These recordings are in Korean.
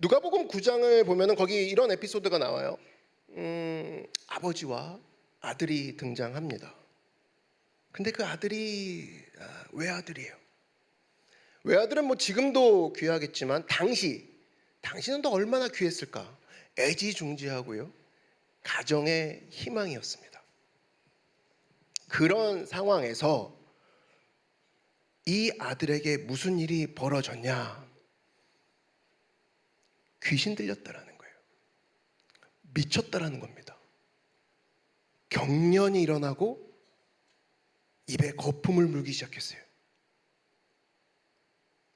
누가복음 9장을 보면은 거기 이런 에피소드가 나와요. 아버지와 아들이 등장합니다. 근데 그 아들이 외아들이에요. 외아들은 뭐 지금도 귀하겠지만 당시는 또 얼마나 귀했을까? 애지중지하고요. 가정의 희망이었습니다. 그런 상황에서 이 아들에게 무슨 일이 벌어졌냐? 귀신 들렸다라는 거예요. 미쳤다라는 겁니다. 경련이 일어나고 입에 거품을 물기 시작했어요.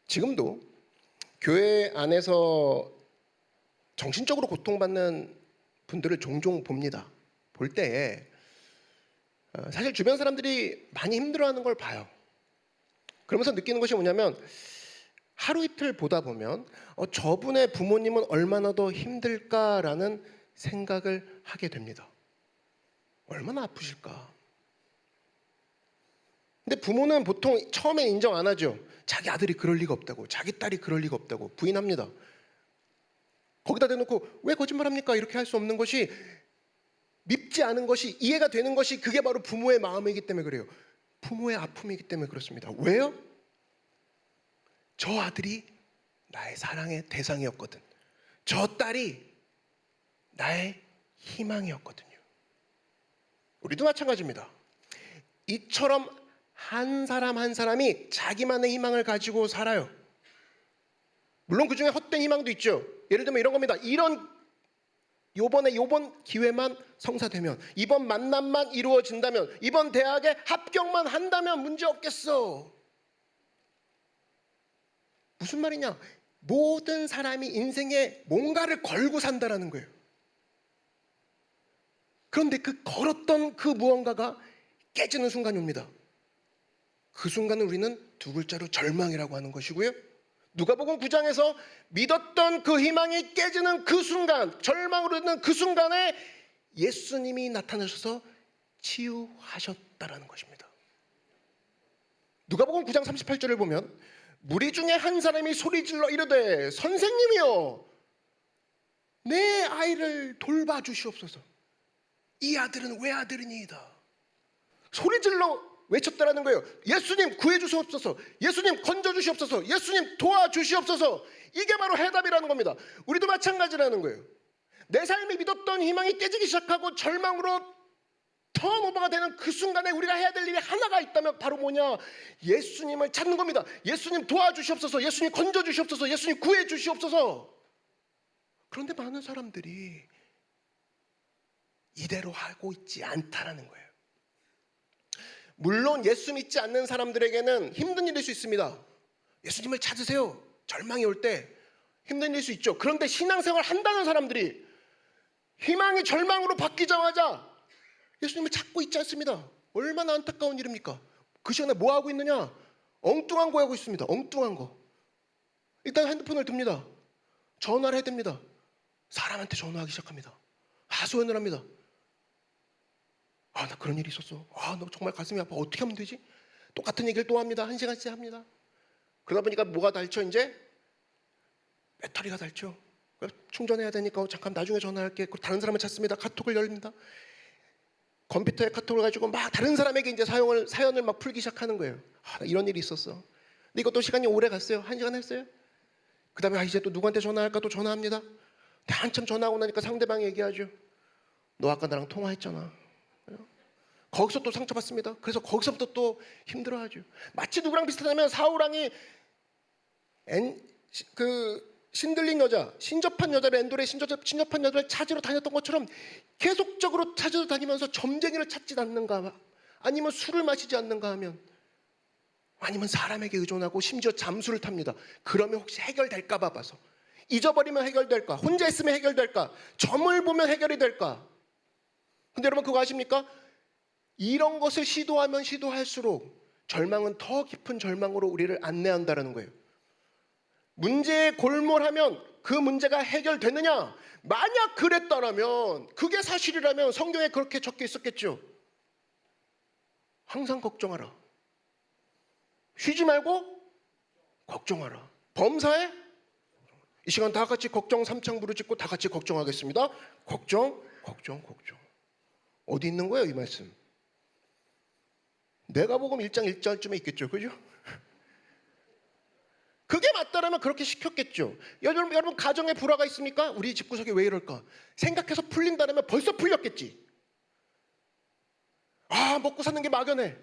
지금도 교회 안에서 정신적으로 고통받는 분들을 종종 봅니다. 볼 때에 사실 주변 사람들이 많이 힘들어하는 걸 봐요. 그러면서 느끼는 것이 뭐냐면 하루 이틀 보다 보면 저분의 부모님은 얼마나 더 힘들까라는 생각을 하게 됩니다. 얼마나 아프실까? 근데 부모는 보통 처음에 인정 안 하죠. 자기 아들이 그럴 리가 없다고, 자기 딸이 그럴 리가 없다고 부인합니다. 거기다 대놓고 왜 거짓말합니까? 이렇게 할 수 없는 것이, 밉지 않은 것이, 이해가 되는 것이 그게 바로 부모의 마음이기 때문에 그래요. 부모의 아픔이기 때문에 그렇습니다. 왜요? 저 아들이 나의 사랑의 대상이었거든. 저 딸이 나의 희망이었거든요. 우리도 마찬가지입니다. 이처럼 한 사람 한 사람이 자기만의 희망을 가지고 살아요. 물론 그 중에 헛된 희망도 있죠. 예를 들면 이런 겁니다. 요번 기회만 성사되면, 이번 만남만 이루어진다면, 이번 대학에 합격만 한다면 문제 없겠어. 무슨 말이냐? 모든 사람이 인생에 뭔가를 걸고 산다라는 거예요. 그런데 그 걸었던 그 무언가가 깨지는 순간이 옵니다. 그 순간을 우리는 두 글자로 절망이라고 하는 것이고요. 누가복음 9장에서 믿었던 그 희망이 깨지는 그 순간, 절망으로 있는 그 순간에 예수님이 나타나셔서 치유하셨다라는 것입니다. 누가복음 9장 38절을 보면 무리 중에 한 사람이 소리질러 이르되 선생님이여 내 아이를 돌봐주시옵소서. 이 아들은 외아들이니이다. 소리질러 외쳤다라는 거예요. 예수님 구해주시옵소서. 예수님 건져주시옵소서. 예수님 도와주시옵소서. 이게 바로 해답이라는 겁니다. 우리도 마찬가지라는 거예요. 내 삶이 믿었던 희망이 깨지기 시작하고 절망으로 턴오버가 되는 그 순간에 우리가 해야 될 일이 하나가 있다면 바로 뭐냐? 예수님을 찾는 겁니다. 예수님 도와주시옵소서. 예수님 건져주시옵소서. 예수님 구해주시옵소서. 그런데 많은 사람들이 이대로 하고 있지 않다라는 거예요. 물론 예수 믿지 않는 사람들에게는 힘든 일일 수 있습니다. 예수님을 찾으세요. 절망이 올 때 힘든 일일 수 있죠. 그런데 신앙생활 한다는 사람들이 희망이 절망으로 바뀌자마자 예수님을 찾고 있지 않습니다. 얼마나 안타까운 일입니까? 그 시간에 뭐 하고 있느냐? 엉뚱한 거 하고 있습니다. 엉뚱한 거. 일단 핸드폰을 듭니다. 전화를 해야 됩니다. 사람한테 전화하기 시작합니다. 하소연을 합니다. 나 그런 일이 있었어. 너 정말 가슴이 아파. 어떻게 하면 되지? 똑같은 얘기를 또 합니다. 1시간씩 합니다. 그러다 보니까 뭐가 닳죠? 이제 배터리가 닳죠. 충전해야 되니까 잠깐 나중에 전화할게. 다른 사람을 찾습니다. 카톡을 열립니다. 컴퓨터에 카톡을 가지고 막 다른 사람에게 이제 사연을 막 풀기 시작하는 거예요. 이런 일이 있었어. 근데 이것도 시간이 오래 갔어요. 1시간 했어요. 그 다음에 이제 또 누구한테 전화할까? 또 전화합니다. 근데 한참 전화하고 나니까 상대방이 얘기하죠. 너 아까 나랑 통화했잖아. 거기서 또 상처받습니다. 그래서 거기서부터 또 힘들어하죠. 마치 누구랑 비슷하냐면 사울왕이 신들린 여자, 신접한 여자를 엔돌에 신접한 여자를 찾으러 다녔던 것처럼 계속적으로 찾으러 다니면서 점쟁이를 찾지 않는가, 아니면 술을 마시지 않는가 하면, 아니면 사람에게 의존하고 심지어 잠수를 탑니다. 그러면 혹시 해결될까 봐서. 잊어버리면 해결될까? 혼자 있으면 해결될까? 점을 보면 해결이 될까? 근데 여러분 그거 아십니까? 이런 것을 시도하면 시도할수록 절망은 더 깊은 절망으로 우리를 안내한다는 거예요. 문제에 골몰하면 그 문제가 해결되느냐? 만약 그랬다면, 그게 사실이라면 성경에 그렇게 적혀 있었겠죠. 항상 걱정하라. 쉬지 말고 걱정하라. 범사에 이 시간 다 같이 걱정 삼창 부르짖고 다 같이 걱정하겠습니다. 걱정. 어디 있는 거예요, 이 말씀? 내가복음 1장 1절쯤에 있겠죠, 그죠? 그게 맞다라면 그렇게 시켰겠죠. 여러분 가정에 불화가 있습니까? 우리 집구석에 왜 이럴까? 생각해서 풀린다면 벌써 풀렸겠지. 아, 먹고 사는 게 막연해.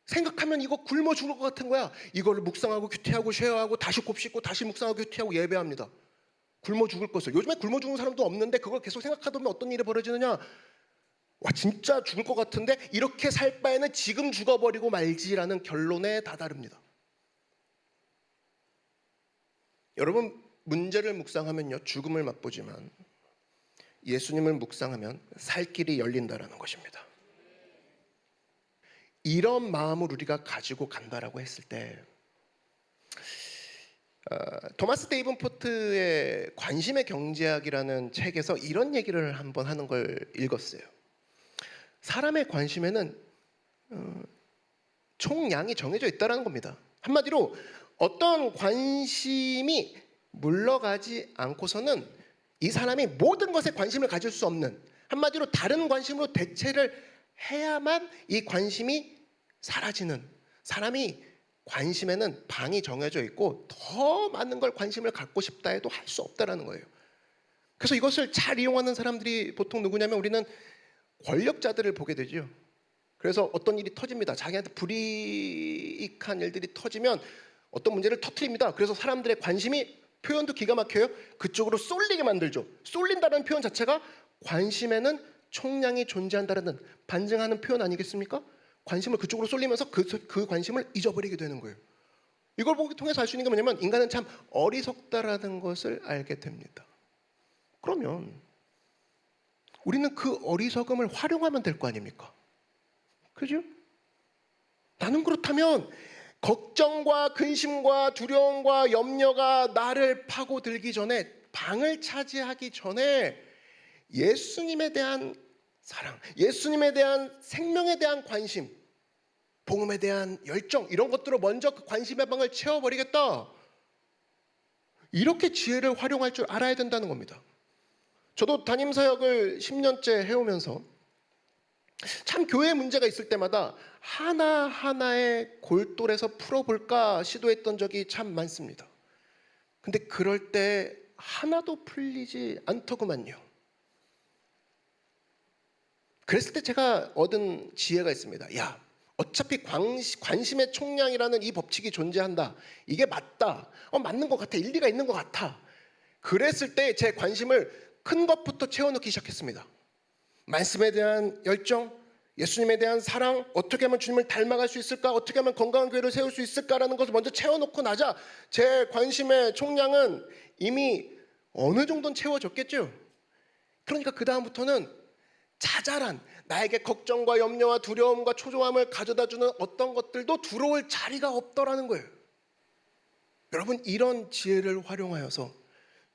생각하면 이거 굶어 죽을 것 같은 거야. 이거를 묵상하고 규태하고 쉐어하고 다시 곱씹고 다시 묵상하고 규태하고 예배합니다. 굶어 죽을 것을. 요즘에 굶어 죽는 사람도 없는데 그걸 계속 생각하다 보면 어떤 일이 벌어지느냐. 와, 진짜 죽을 것 같은데 이렇게 살 바에는 지금 죽어버리고 말지라는 결론에 다다릅니다. 여러분, 문제를 묵상하면요, 죽음을 맛보지만 예수님을 묵상하면 살 길이 열린다라는 것입니다. 이런 마음을 우리가 가지고 간다라고 했을 때 토마스 데이븐포트의 관심의 경제학이라는 책에서 이런 얘기를 한번 하는 걸 읽었어요. 사람의 관심에는 총량이 정해져 있다는 겁니다. 한마디로 어떤 관심이 물러가지 않고서는 이 사람이 모든 것에 관심을 가질 수 없는, 한마디로 다른 관심으로 대체를 해야만 이 관심이 사라지는, 사람이 관심에는 방이 정해져 있고 더 많은 걸 관심을 갖고 싶다 해도 할 수 없다는 거예요. 그래서 이것을 잘 이용하는 사람들이 보통 누구냐면 우리는 권력자들을 보게 되죠. 그래서 어떤 일이 터집니다. 자기한테 불이익한 일들이 터지면 어떤 문제를 터뜨립니다. 그래서 사람들의 관심이, 표현도 기가 막혀요, 그쪽으로 쏠리게 만들죠. 쏠린다는 표현 자체가 관심에는 총량이 존재한다는 반증하는 표현 아니겠습니까? 관심을 그쪽으로 쏠리면서 그 관심을 잊어버리게 되는 거예요. 이걸 보기 통해서 알 수 있는 게 뭐냐면 인간은 참 어리석다라는 것을 알게 됩니다. 그러면 우리는 그 어리석음을 활용하면 될 거 아닙니까? 그죠? 나는 그렇다면 걱정과 근심과 두려움과 염려가 나를 파고들기 전에, 방을 차지하기 전에 예수님에 대한 사랑, 예수님에 대한 생명에 대한 관심, 복음에 대한 열정, 이런 것들로 먼저 그 관심의 방을 채워버리겠다. 이렇게 지혜를 활용할 줄 알아야 된다는 겁니다. 저도 담임사역을 10년째 해오면서 참 교회 문제가 있을 때마다 하나하나의 골똘해서 풀어볼까 시도했던 적이 참 많습니다. 근데 그럴 때 하나도 풀리지 않더구만요. 그랬을 때 제가 얻은 지혜가 있습니다. 야, 어차피 관심의 총량이라는 이 법칙이 존재한다. 이게 맞다. 맞는 것 같아. 일리가 있는 것 같아. 그랬을 때 제 관심을 큰 것부터 채워넣기 시작했습니다. 말씀에 대한 열정, 예수님에 대한 사랑, 어떻게 하면 주님을 닮아갈 수 있을까, 어떻게 하면 건강한 교회를 세울 수 있을까라는 것을 먼저 채워놓고 나자 제 관심의 총량은 이미 어느 정도는 채워졌겠죠. 그러니까 그 다음부터는 자잘한 나에게 걱정과 염려와 두려움과 초조함을 가져다주는 어떤 것들도 들어올 자리가 없더라는 거예요. 여러분, 이런 지혜를 활용하여서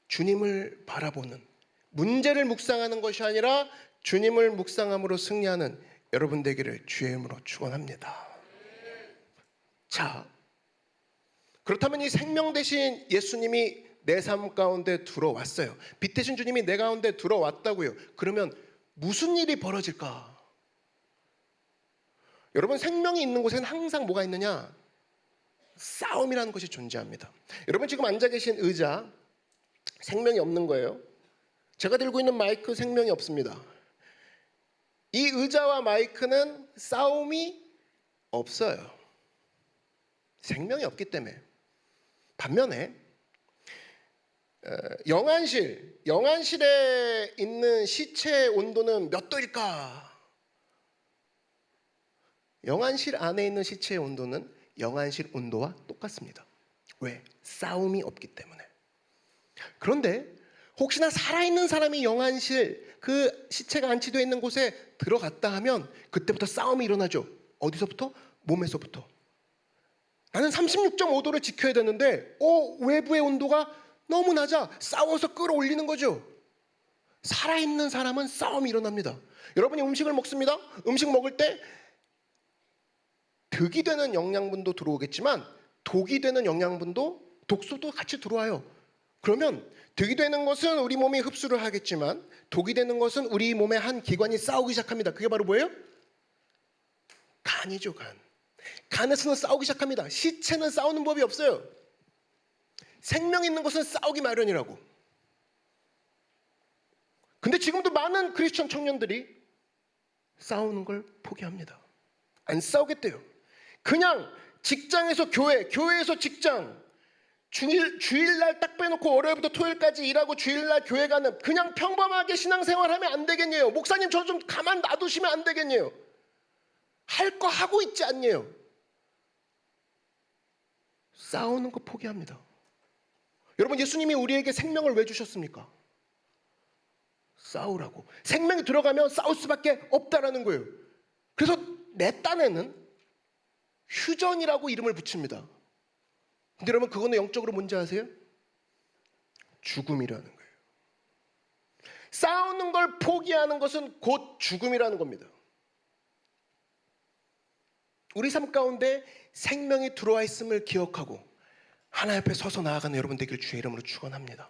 주님을 바라보는, 문제를 묵상하는 것이 아니라 주님을 묵상함으로 승리하는 여러분 되기를 주의 이름으로 축원합니다. 자, 그렇다면 이 생명 대신 예수님이 내 삶 가운데 들어왔어요. 빛 대신 주님이 내 가운데 들어왔다고요. 그러면 무슨 일이 벌어질까? 여러분, 생명이 있는 곳에는 항상 뭐가 있느냐? 싸움이라는 것이 존재합니다. 여러분, 지금 앉아 계신 의자 생명이 없는 거예요. 제가 들고 있는 마이크 생명이 없습니다. 이 의자와 마이크는 싸움이 없어요. 생명이 없기 때문에. 반면에 영안실에 있는 시체의 온도는 몇 도일까? 영안실 안에 있는 시체의 온도는 영안실 온도와 똑같습니다. 왜? 싸움이 없기 때문에. 그런데 혹시나 살아있는 사람이 영안실, 그 시체가 안치되어 있는 곳에 들어갔다 하면 그때부터 싸움이 일어나죠. 어디서부터? 몸에서부터. 나는 36.5도를 지켜야 되는데 외부의 온도가 너무 낮아. 싸워서 끌어올리는 거죠. 살아있는 사람은 싸움이 일어납니다. 여러분이 음식을 먹습니다. 음식 먹을 때 득이 되는 영양분도 들어오겠지만 독이 되는 영양분도 독소도 같이 들어와요. 그러면 득이 되는 것은 우리 몸이 흡수를 하겠지만 독이 되는 것은 우리 몸의 한 기관이 싸우기 시작합니다. 그게 바로 뭐예요? 간이죠, 간. 간에서는 싸우기 시작합니다. 시체는 싸우는 법이 없어요. 생명 있는 것은 싸우기 마련이라고. 근데 지금도 많은 크리스천 청년들이 싸우는 걸 포기합니다. 안 싸우겠대요. 그냥 직장에서 교회, 교회에서 직장, 주일날 딱 빼놓고 월요일부터 토요일까지 일하고 주일날 교회 가는 그냥 평범하게 신앙생활하면 안 되겠네요. 목사님 저 좀 가만 놔두시면 안 되겠네요. 할 거 하고 있지 않네요. 싸우는 거 포기합니다. 여러분, 예수님이 우리에게 생명을 왜 주셨습니까? 싸우라고. 생명이 들어가면 싸울 수밖에 없다라는 거예요. 그래서 내 딴에는 휴전이라고 이름을 붙입니다. 근데 여러분, 그거는 영적으로 뭔지 아세요? 죽음이라는 거예요. 싸우는 걸 포기하는 것은 곧 죽음이라는 겁니다. 우리 삶 가운데 생명이 들어와 있음을 기억하고 하나님 앞에 서서 나아가는 여러분 되길 주의 이름으로 축원합니다.